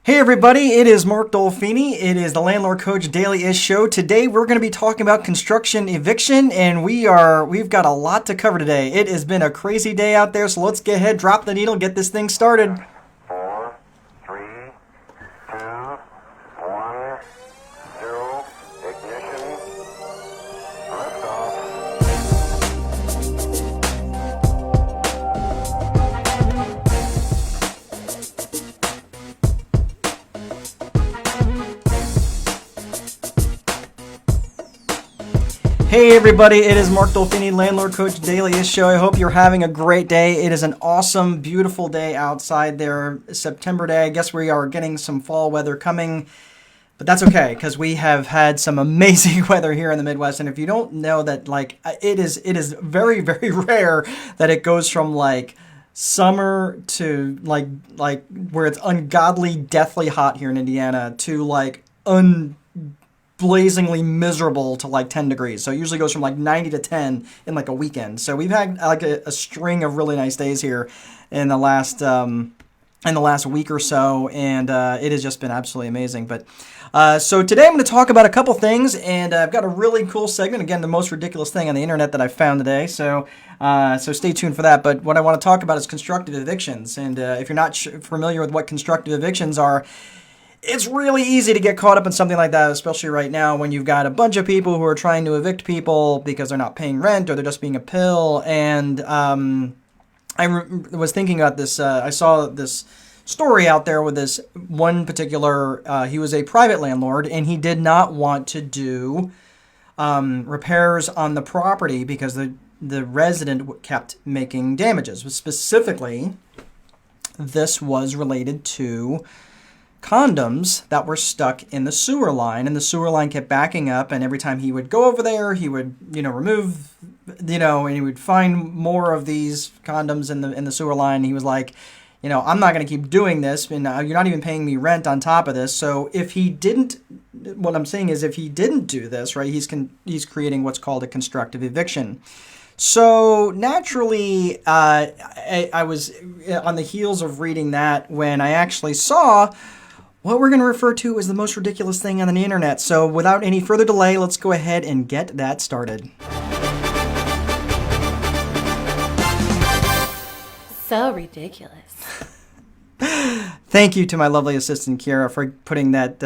Hey everybody, it is Mark Dolfini. It is the Landlord Coach Daily-ish show. Today we're going to be talking about construction eviction, and we've got a lot to cover today. It has been a crazy day out there, so let's get ahead, drop the needle, get this thing started. 4, 3, 2, 1, 0, ignition, liftoff. Hey everybody, it is Mark Dolfini, Landlord Coach Daily-ish show. I hope you're having a great day. It is an awesome, beautiful day outside there, September day. I guess we are getting some fall weather coming, but that's okay because we have had some amazing weather here in the Midwest. And if you don't know that, it is very, very rare that it goes from summer to like where it's ungodly, deathly hot here in Indiana to blazingly miserable to 10 degrees. So it usually goes from 90 to 10 in a weekend. So we've had a string of really nice days here in the last week or so, and it has just been absolutely amazing. But so today I'm going to talk about a couple things, and I've got a really cool segment. Again, the most ridiculous thing on the internet that I found today. So stay tuned for that. But what I want to talk about is constructive evictions. And if you're not familiar with what constructive evictions are, it's really easy to get caught up in something like that, especially right now when you've got a bunch of people who are trying to evict people because they're not paying rent or they're just being a pill. And was thinking about this. I saw this story out there with this one particular, he was a private landlord, and he did not want to do repairs on the property because the resident kept making damages. Specifically, this was related to condoms that were stuck in the sewer line, and the sewer line kept backing up, and every time he would go over there, he would, remove, and he would find more of these condoms in the sewer line. He was like, I'm not going to keep doing this, and you're not even paying me rent on top of this. So if he didn't, what I'm saying is if he didn't do this, right, he's creating what's called a constructive eviction. So naturally, I was on the heels of reading that when I actually saw what we're going to refer to as the most ridiculous thing on the internet. So without any further delay, let's go ahead and get that started. So ridiculous. Thank you to my lovely assistant, Kira, for putting that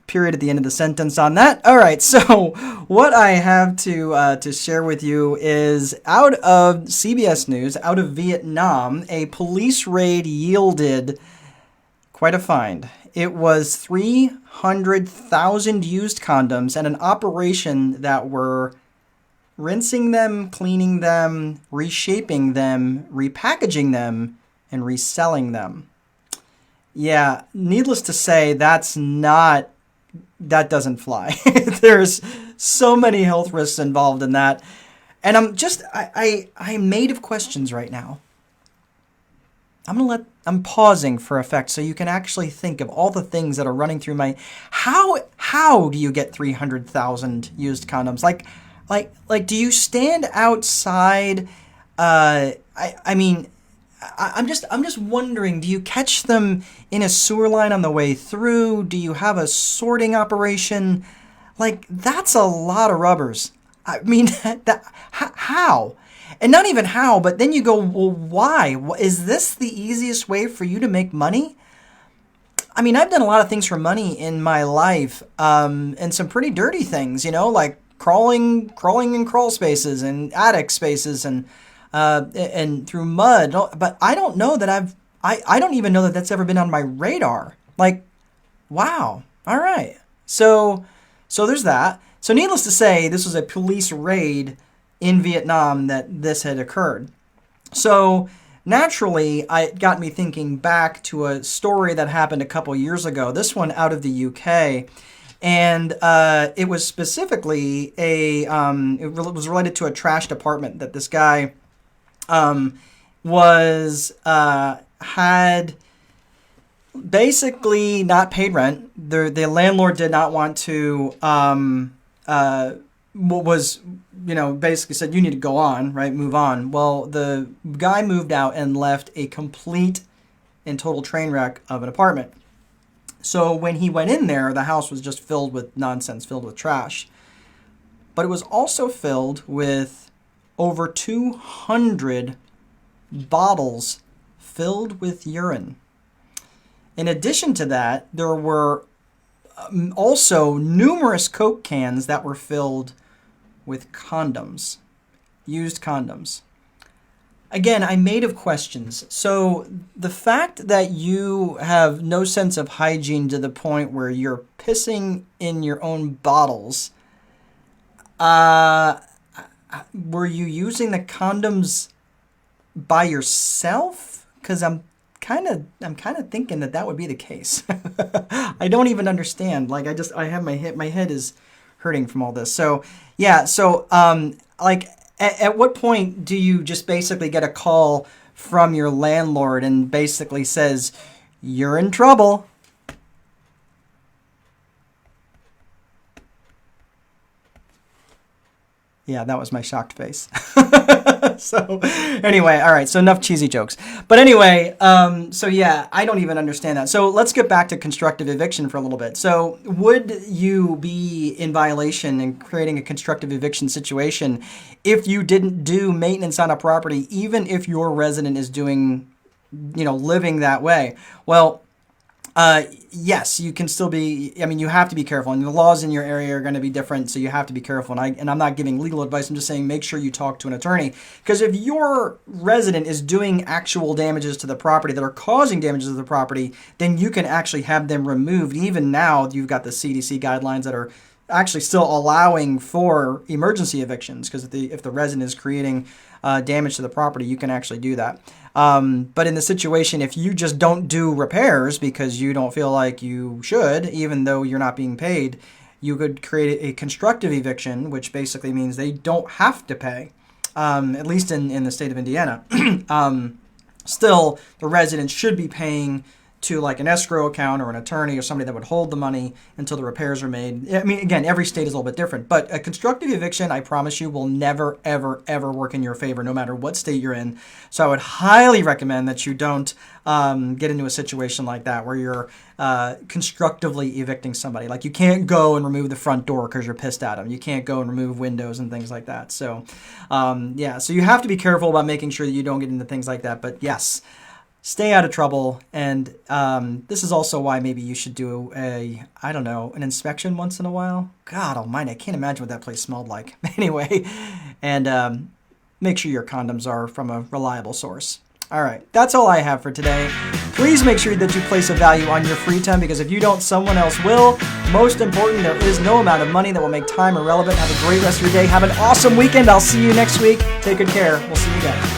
period at the end of the sentence on that. All right, so what I have to share with you is out of CBS News, out of Vietnam, a police raid yielded quite a find. It was 300,000 used condoms and an operation that were rinsing them, cleaning them, reshaping them, repackaging them, and reselling them. Yeah, needless to say, that doesn't fly. There's so many health risks involved in that. And I'm made of questions right now. I'm pausing for effect so you can actually think of all the things that are running through my, how do you get 300,000 used condoms? Like, do you stand outside? I'm just wondering, do you catch them in a sewer line on the way through? Do you have a sorting operation? That's a lot of rubbers. I mean, how? And not even how, but then you go, well, why? Is this the easiest way for you to make money? I mean, I've done a lot of things for money in my life, and some pretty dirty things, like crawling in crawl spaces and attic spaces and through mud. But I don't know that I don't even know that that's ever been on my radar. Wow. All right. So there's that. So needless to say, this was a police raid in Vietnam that this had occurred. So naturally, it got me thinking back to a story that happened a couple years ago, this one out of the UK. And it was specifically it was related to a trashed apartment that this guy had basically not paid rent. The landlord did not want to basically said, you need to go on, right? Move on. Well, the guy moved out and left a complete and total train wreck of an apartment. So when he went in there, the house was just filled with nonsense, filled with trash. But it was also filled with over 200 bottles filled with urine. In addition to that, there were also numerous Coke cans that were filled with condoms, used condoms. Again, I made of questions. So the fact that you have no sense of hygiene to the point where you're pissing in your own bottles, were you using the condoms by yourself? Because I'm kind of thinking that would be the case. I don't even understand. Like I have my head is hurting from all this. So yeah. So at what point do you just basically get a call from your landlord and basically says you're in trouble? Yeah, that was my shocked face. So anyway, all right, so enough cheesy jokes. But anyway, so yeah, I don't even understand that. So let's get back to constructive eviction for a little bit. So would you be in violation and creating a constructive eviction situation if you didn't do maintenance on a property, even if your resident is doing, living that way? Well, yes, you can still be, you have to be careful, and the laws in your area are going to be different, so you have to be careful. And I'm not giving legal advice, I'm just saying make sure you talk to an attorney, because if your resident is doing actual damages to the property that are causing damages to the property, then you can actually have them removed. Even now, you've got the CDC guidelines that are actually still allowing for emergency evictions, because if the resident is creating damage to the property, you can actually do that. But in the situation, if you just don't do repairs because you don't feel like you should, even though you're not being paid, you could create a constructive eviction, which basically means they don't have to pay, at least in the state of Indiana. Still, the resident should be paying to like an escrow account or an attorney or somebody that would hold the money until the repairs are made. Again, every state is a little bit different, but a constructive eviction, I promise you, will never, ever, ever work in your favor, no matter what state you're in. So I would highly recommend that you don't get into a situation like that where you're constructively evicting somebody. Like you can't go and remove the front door because you're pissed at them. You can't go and remove windows and things like that. So so you have to be careful about making sure that you don't get into things like that. But yes, stay out of trouble, and this is also why maybe you should do an inspection once in a while. God almighty, I can't imagine what that place smelled like. Anyway, and make sure your condoms are from a reliable source. All right, that's all I have for today. Please make sure that you place a value on your free time, because if you don't, someone else will. Most important, there is no amount of money that will make time irrelevant. Have a great rest of your day. Have an awesome weekend. I'll see you next week. Take good care. We'll see you again.